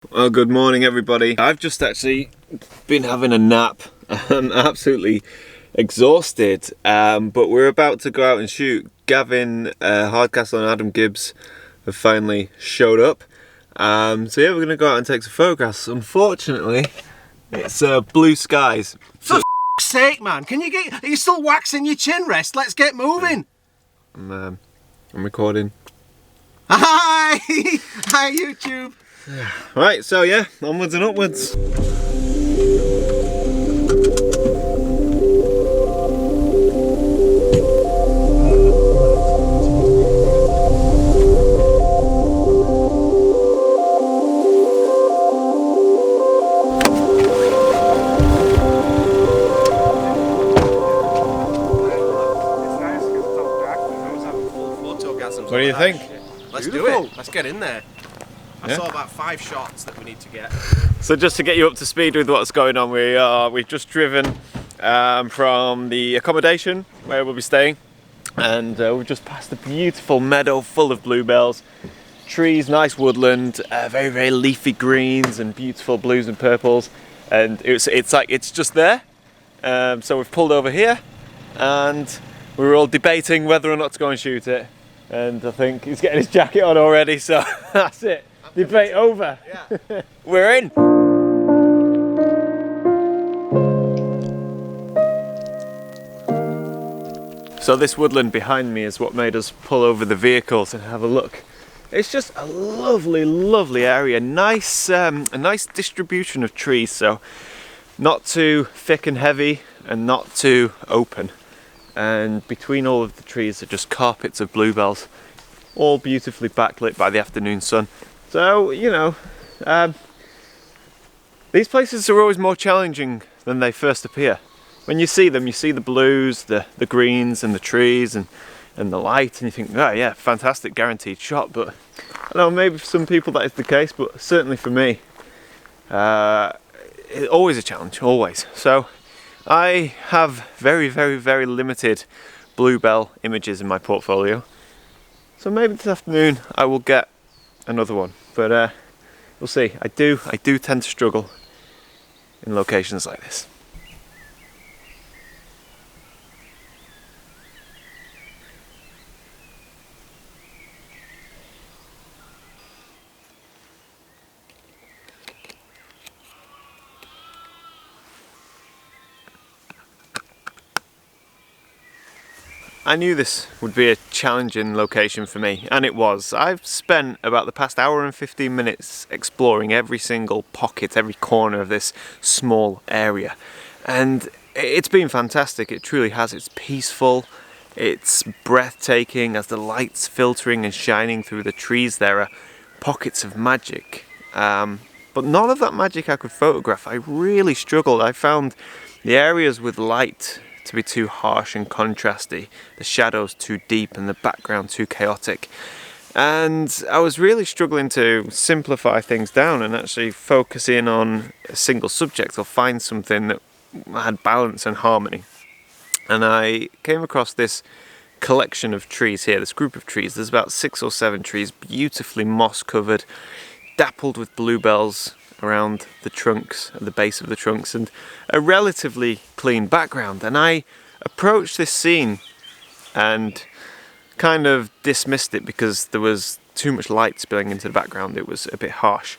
Well, good morning everybody. I've just actually been having a nap. I'm absolutely exhausted, but we're about to go out and shoot. Gavin Hardcastle and Adam Gibbs have finally showed up. So yeah, we're gonna go out and take some photographs. Unfortunately, it's blue skies. For f***'s sake, man, are you still waxing your chin rest? Let's get moving. I'm recording. Hi! Hi, YouTube. Right, so yeah, onwards and upwards. What do you think? Let's do it. Let's get in there. I saw about 5 shots that we need to get. So just to get you up to speed with what's going on, we've just driven from the accommodation where we'll be staying, and we've just passed a beautiful meadow full of bluebells, trees, nice woodland, very, very leafy greens and beautiful blues and purples, and it's just there. So we've pulled over here and we were all debating whether or not to go and shoot it, and I think he's getting his jacket on already, so that's it. Debate over. Yeah. We're in. So this woodland behind me is what made us pull over the vehicles and have a look. It's just a lovely, lovely area. A nice distribution of trees. So not too thick and heavy and not too open. And between all of the trees are just carpets of bluebells, all beautifully backlit by the afternoon sun. So, you know, these places are always more challenging than they first appear. When you see them, you see the blues, the greens and the trees and the light, and you think, oh yeah, fantastic, guaranteed shot. But I don't know, maybe for some people that is the case, but certainly for me, it's always a challenge, always. So I have very, very, very limited bluebell images in my portfolio. So maybe this afternoon I will get another one, but we'll see. I do tend to struggle in locations like this. I knew this would be a challenging location for me, and it was. I've spent about the past hour and 15 minutes exploring every single pocket, every corner of this small area, and it's been fantastic. It truly has. It's peaceful, it's breathtaking as the light's filtering and shining through the trees. There are pockets of magic, but none of that magic I could photograph. I really struggled. I found the areas with light to be too harsh and contrasty, the shadows too deep and the background too chaotic, and I was really struggling to simplify things down and actually focus in on a single subject or find something that had balance and harmony. And I came across this collection of trees here, this group of trees. There's about 6 or 7 trees, beautifully moss covered, dappled with bluebells around the trunks, at the base of the trunks, and a relatively clean background. And I approached this scene and kind of dismissed it because there was too much light spilling into the background. It was a bit harsh.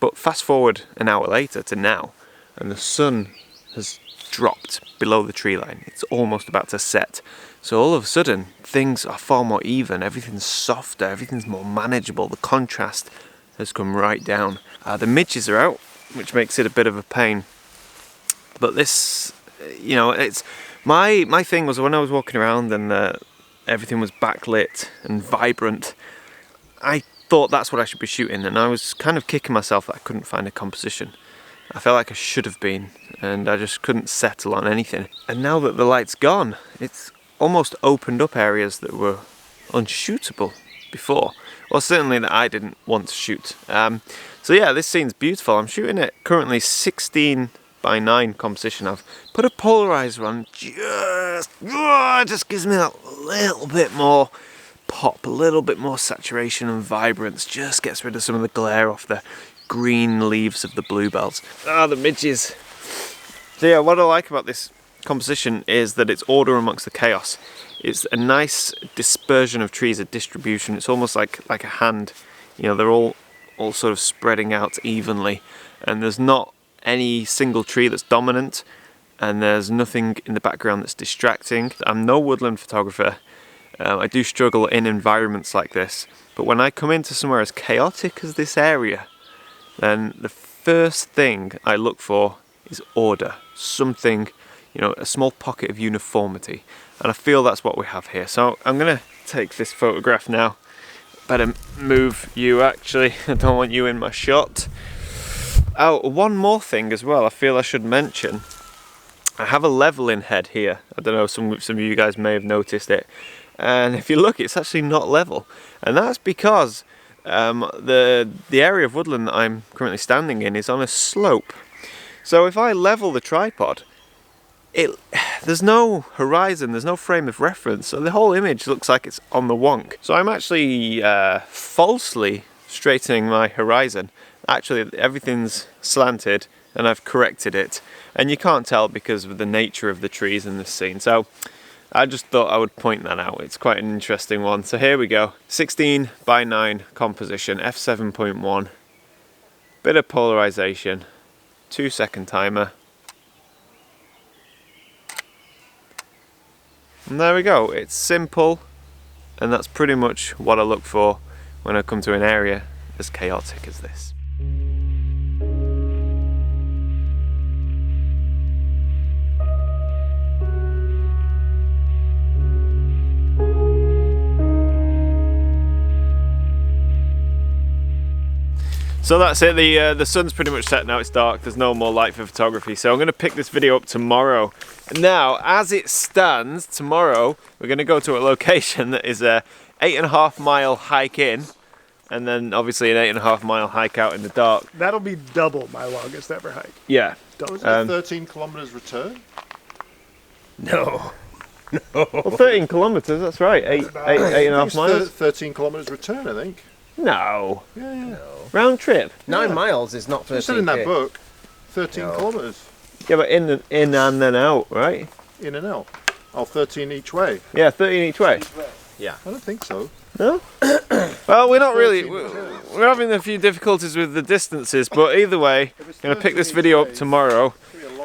But fast forward an hour later to now, and the sun has dropped below the tree line. It's almost about to set. So all of a sudden, things are far more even, everything's softer, everything's more manageable. The contrast has come right down. The midges are out, which makes it a bit of a pain. But this, you know, it's my thing was when I was walking around and everything was backlit and vibrant, I thought that's what I should be shooting, and I was kind of kicking myself that I couldn't find a composition. I felt like I should have been, and I just couldn't settle on anything. And now that the light's gone, it's almost opened up areas that were unshootable before. Well, certainly that I didn't want to shoot. So yeah, this scene's beautiful. I'm shooting it currently 16:9 composition. I've put a polarizer on, just gives me that little bit more pop, a little bit more saturation and vibrance, just gets rid of some of the glare off the green leaves of the bluebells. Ah, the midges. So yeah, what I like about this composition is that it's order amongst the chaos. It's a nice dispersion of trees, a distribution. It's almost like a hand. You know, they're all sort of spreading out evenly, and there's not any single tree that's dominant, and there's nothing in the background that's distracting. I'm no woodland photographer. I do struggle in environments like this, but when I come into somewhere as chaotic as this area, then the first thing I look for is order. Something, you know, a small pocket of uniformity, and I feel that's what we have here. So I'm gonna take this photograph now. Better move you, actually. I don't want you in my shot. Oh, one more thing as well I feel I should mention. I have a leveling head here. I don't know, some of you guys may have noticed it. And if you look, it's actually not level. And that's because the area of woodland that I'm currently standing in is on a slope. So if I level the tripod, there's no horizon, there's no frame of reference, so the whole image looks like it's on the wonk. So I'm actually falsely straightening my horizon. Actually, everything's slanted, and I've corrected it. And you can't tell because of the nature of the trees in this scene. So I just thought I would point that out. It's quite an interesting one. So here we go. 16:9 composition, f7.1. Bit of polarization. 2-second timer. And there we go. It's simple, and that's pretty much what I look for when I come to an area as chaotic as this. So that's it, the sun's pretty much set now, it's dark, there's no more light for photography, so I'm going to pick this video up tomorrow. Now, as it stands, tomorrow we're going to go to a location that is a 8.5 mile hike in, and then obviously an 8.5 mile hike out in the dark. That'll be double my longest ever hike. Yeah. Was it 13 kilometers return? No. Well, 13 kilometers, that's right, 8.5 miles. 13 kilometers return, I think. No. Yeah, yeah. No. Round trip. 9 miles is not 13. You said in that book, 13 kilometers. Yeah, but in and then out, right? In and out. Oh, 13 each way. Yeah, 13 each way. Yeah. I don't think so. No? Well, we're not really. We're having a few difficulties with the distances, but either way, I'm going to pick this video up tomorrow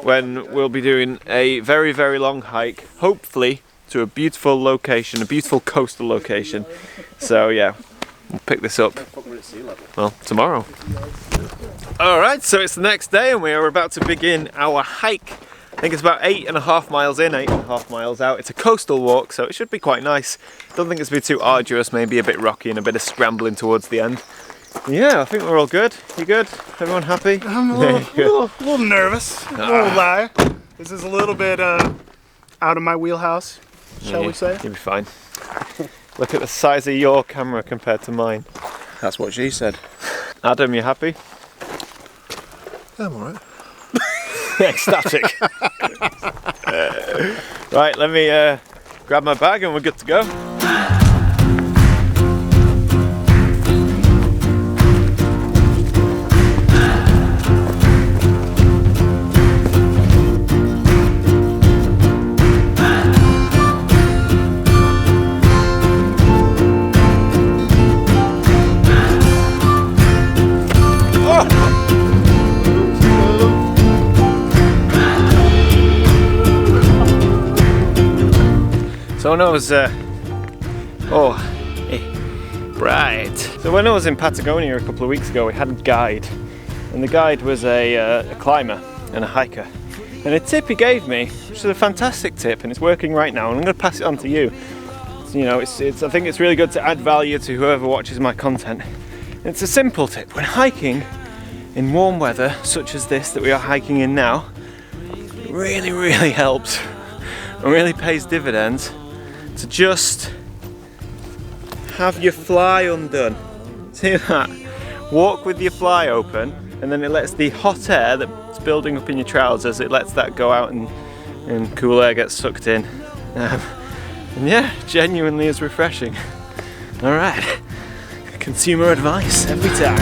when we'll be doing a very, very long hike, hopefully to a beautiful location, a beautiful coastal location. So, yeah. We'll pick this up, well, tomorrow. Alright, so it's the next day and we are about to begin our hike. I think it's about 8.5 miles in, 8.5 miles out. It's a coastal walk, so it should be quite nice. Don't think it's going to be too arduous, maybe a bit rocky and a bit of scrambling towards the end. Yeah, I think we're all good. You good? Everyone happy? I'm a little nervous, I won't lie. This is a little bit out of my wheelhouse, shall we say? You'll be fine. Look at the size of your camera compared to mine. That's what she said. Adam, you happy? I'm alright. Ecstatic. Right, let me grab my bag and we're good to go. So when I was, right. So when I was in Patagonia a couple of weeks ago, we had a guide, and the guide was a climber and a hiker. And a tip he gave me, which is a fantastic tip, and it's working right now, and I'm going to pass it on to you. So, you know, I think it's really good to add value to whoever watches my content. And it's a simple tip. When hiking in warm weather, such as this that we are hiking in now, it really, really helps and really pays dividends to just have your fly undone. See that? Walk with your fly open, and then it lets the hot air that's building up in your trousers, it lets that go out and cool air gets sucked in. And yeah, genuinely is refreshing. Alright, consumer advice every time.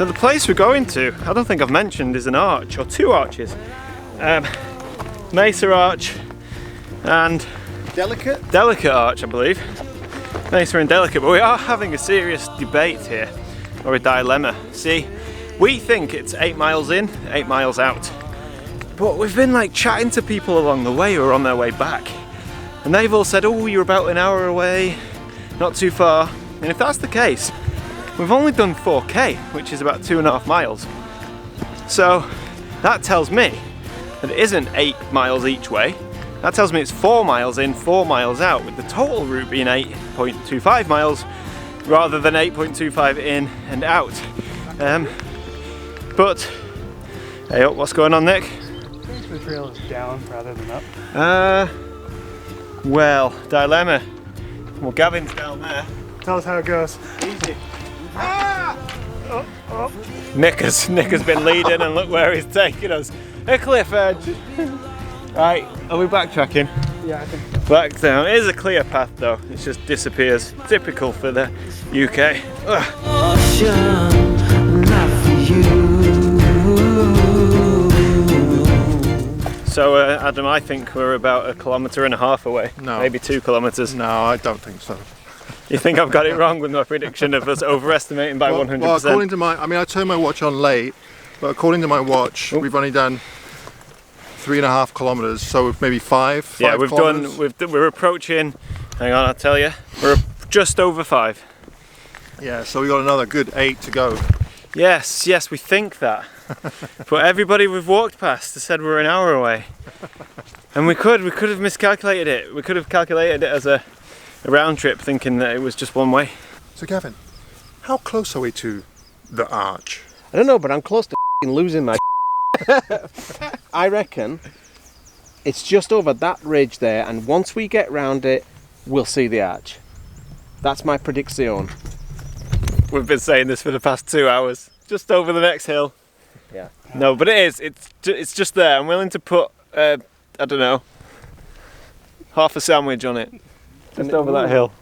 So the place we're going to, I don't think I've mentioned, is an arch, or two arches. Mesa Arch and Delicate Arch, I believe. Mesa and Delicate, but we are having a serious debate here, or a dilemma. See, we think it's 8 miles in, 8 miles out. But we've been like chatting to people along the way who are on their way back. And they've all said, oh, you're about an hour away, not too far. And if that's the case, we've only done 4k, which is about 2.5 miles. So that tells me that it isn't 8 miles each way. That tells me it's 4 miles in, 4 miles out, with the total route being 8.25 miles rather than 8.25 in and out. But, hey, what's going on, Nick? I think the trail is down rather than up. Well, dilemma. Well, Gavin's down there. Tell us how it goes. Easy. Ah! Nick has been leading, and look where he's taking us. A cliff edge. Right, are we backtracking? Yeah, I think so. Back down. It is a clear path though, it just disappears. Typical for the UK. So Adam, I think we're about 1.5 kilometres away. No. Maybe 2 kilometres. No, I don't think so. You think I've got it wrong with my prediction of us overestimating by 100%? Well, according to I turned my watch on late, but according to my watch, we've only done 3.5 kilometres, so maybe 5. Yeah, 5 we've kilometres. we're approaching, hang on, I'll tell you, we're just over 5. Yeah, so we got another good 8 to go. Yes, we think that. But everybody we've walked past has said we're an hour away. And we could have miscalculated it. We could have calculated it as a round trip, thinking that it was just one way. So Gavin, how close are we to the arch? I don't know, but I'm close to losing my I reckon it's just over that ridge there, and once we get round it, we'll see the arch. That's my prediction. We've been saying this for the past 2 hours. Just over the next hill. Yeah. No, but it is. It's just there. I'm willing to put, I don't know, half a sandwich on it. Just over that hill.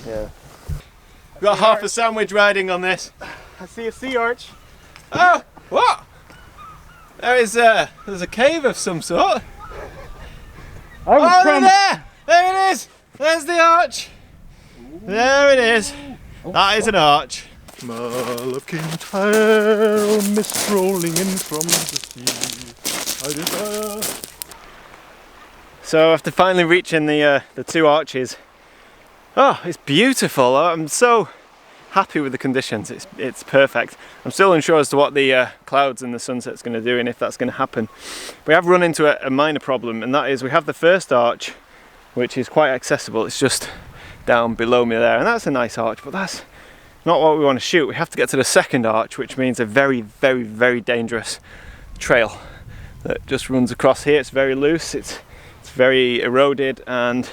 Yeah. Got half a sandwich riding on this. I see a sea arch. Oh, what? There's a cave of some sort. Oh, there! There it is! There's the arch. There it is. That is an arch. Smell of Kintyre, mist rolling in from the sea. I desire. So after finally reaching the 2 arches, oh, it's beautiful. I'm so happy with the conditions. It's perfect. I'm still unsure as to what the clouds and the sunset's going to do and if that's going to happen. We have run into a minor problem, and that is we have the first arch, which is quite accessible. It's just down below me there, and that's a nice arch, but that's not what we want to shoot. We have to get to the second arch, which means a very, very, very dangerous trail that just runs across here. It's very loose, it's very eroded, and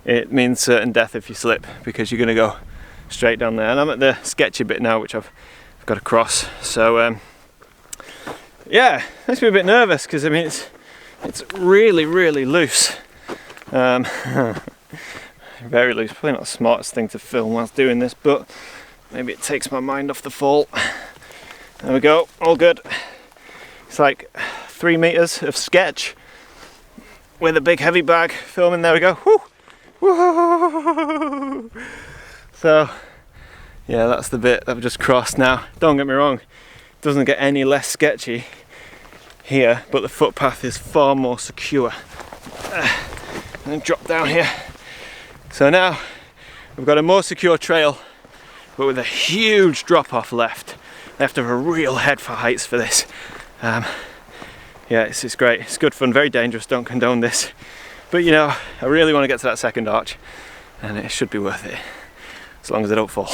it means certain death if you slip, because you're going to go straight down there. And I'm at the sketchy bit now, which I've got to cross. So yeah, makes me a bit nervous, because I mean it's really, really loose. Very loose. Probably not the smartest thing to film whilst doing this, but maybe it takes my mind off the fall. There we go, all good. It's like 3 meters of sketch with a big heavy bag filming. There we go. Woo! Woo! So yeah, that's the bit that I've just crossed now. Don't get me wrong, it doesn't get any less sketchy here, but the footpath is far more secure. And drop down here. So now we've got a more secure trail, but with a huge drop off left. I have to have a real head for heights for this. Yeah, it's great. It's good fun, very dangerous, don't condone this. But you know, I really want to get to that second arch, and it should be worth it, as long as I don't fall.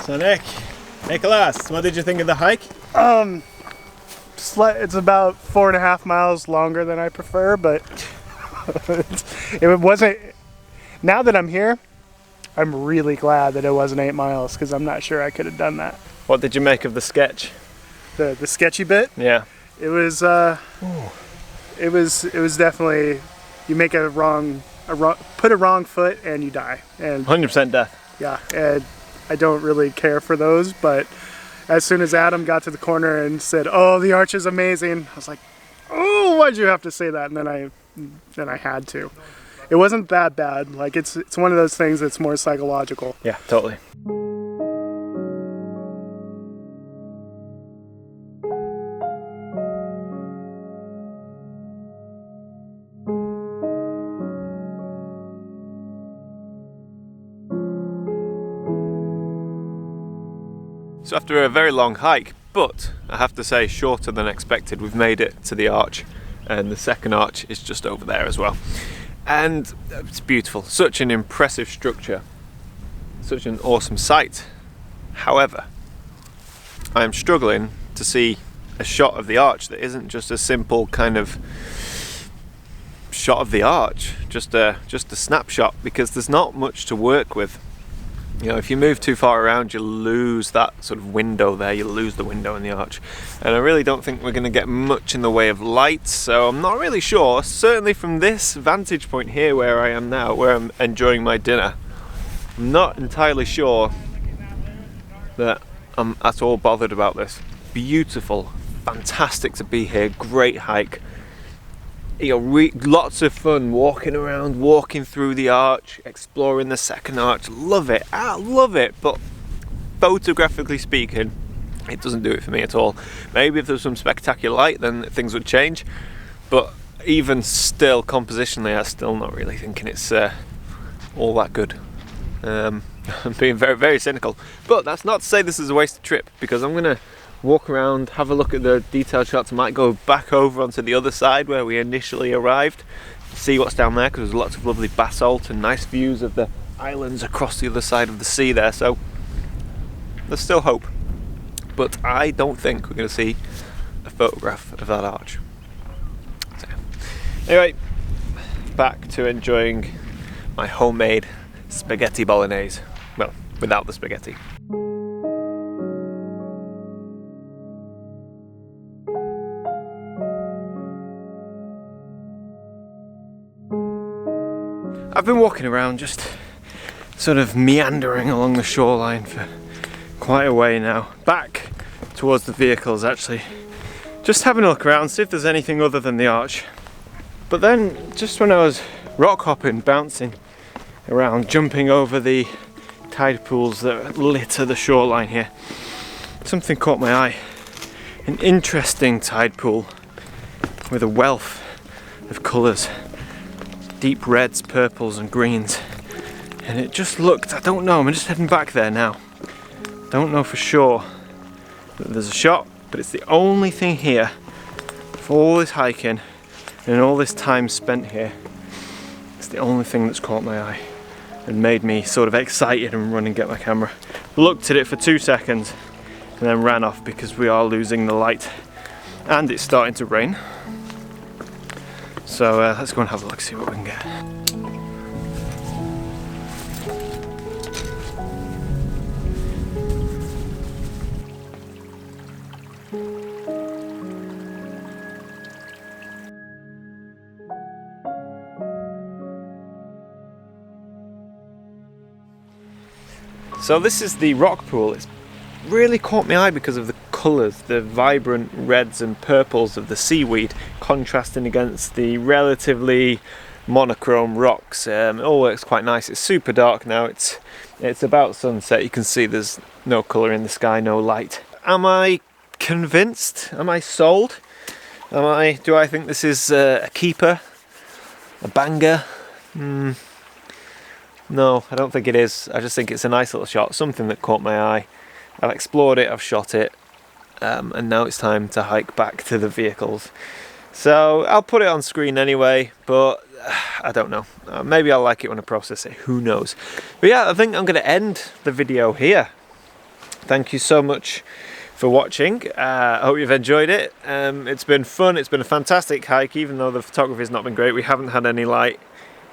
So Nicholas, what did you think of the hike? It's about 4.5 miles longer than I prefer, but it wasn't. Now that I'm here, I'm really glad that it wasn't 8 miles, because I'm not sure I could have done that. What did you make of the sketch? The sketchy bit? Yeah. It was definitely, you make put a wrong foot and you die. And 100% death. yeah, and I don't really care for those, but as soon as Adam got to the corner and said, "Oh, the arch is amazing," I was like, "Oh, why'd you have to say that?" And then I had to. It wasn't that bad. Like it's one of those things that's more psychological. Yeah, totally. So after a very long hike, but I have to say shorter than expected, we've made it to the arch, and the second arch is just over there as well. And it's beautiful, such an impressive structure, such an awesome sight. However, I am struggling to see a shot of the arch that isn't just a simple kind of shot of the arch, just a snapshot, because there's not much to work with. You know, if you move too far around, you lose that sort of window there, you lose the window in the arch. And I really don't think we're going to get much in the way of light, so I'm not really sure. Certainly from this vantage point here where I am now, where I'm enjoying my dinner, I'm not entirely sure that I'm at all bothered about this. Beautiful, fantastic to be here, great hike. You know, lots of fun walking around, walking through the arch, exploring the second arch. Love it, I love it, but photographically speaking, it doesn't do it for me at all. Maybe if there was some spectacular light, then things would change, but even still, compositionally, I'm still not really thinking it's all that good. I'm being very, very cynical, but that's not to say this is a wasted trip, because I'm gonna walk around, have a look at the detailed shots. I might go back over onto the other side where we initially arrived, see what's down there, because there's lots of lovely basalt and nice views of the islands across the other side of the sea there, so there's still hope. But I don't think we're going to see a photograph of that arch. So, anyway, back to enjoying my homemade spaghetti bolognese. Well, without the spaghetti. I've been walking around, just sort of meandering along the shoreline for quite a way now. Back towards the vehicles actually. Just having a look around, see if there's anything other than the arch. But then, just when I was rock hopping, bouncing around, jumping over the tide pools that litter the shoreline here, something caught my eye. An interesting tide pool with a wealth of colours. Deep reds, purples and greens, and it just looked, I don't know, I'm just heading back there now. Don't know for sure that there's a shot, but it's the only thing here for all this hiking and all this time spent here. It's the only thing that's caught my eye and made me sort of excited and run and get my camera. Looked at it for 2 seconds and then ran off because we are losing the light and it's starting to rain. So let's go and have a look, see what we can get. So this is the rock pool. It's really caught my eye because of the colours, the vibrant reds and purples of the seaweed contrasting against the relatively monochrome rocks. It all works quite nice. It's super dark now, it's about sunset. You can see there's no colour in the sky, no light. Am I convinced? Am I sold? Do I think this is a keeper? A banger? No, I don't think it is. I just think it's a nice little shot, something that caught my eye. I've explored it, I've shot it, and now it's time to hike back to the vehicles. So I'll put it on screen anyway, but I don't know. Maybe I'll like it when I process it, who knows. But yeah, I think I'm going to end the video here. thank you so much for watching. I hope you've enjoyed it. It's been fun. It's been a fantastic hike, even though the photography's not been great. We haven't had any light.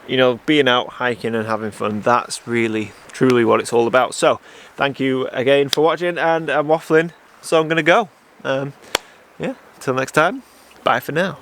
You know, being out hiking and having fun, that's really, truly what it's all about. So, thank you again for watching, and I'm waffling, so I'm going to go. Yeah, till next time, bye for now.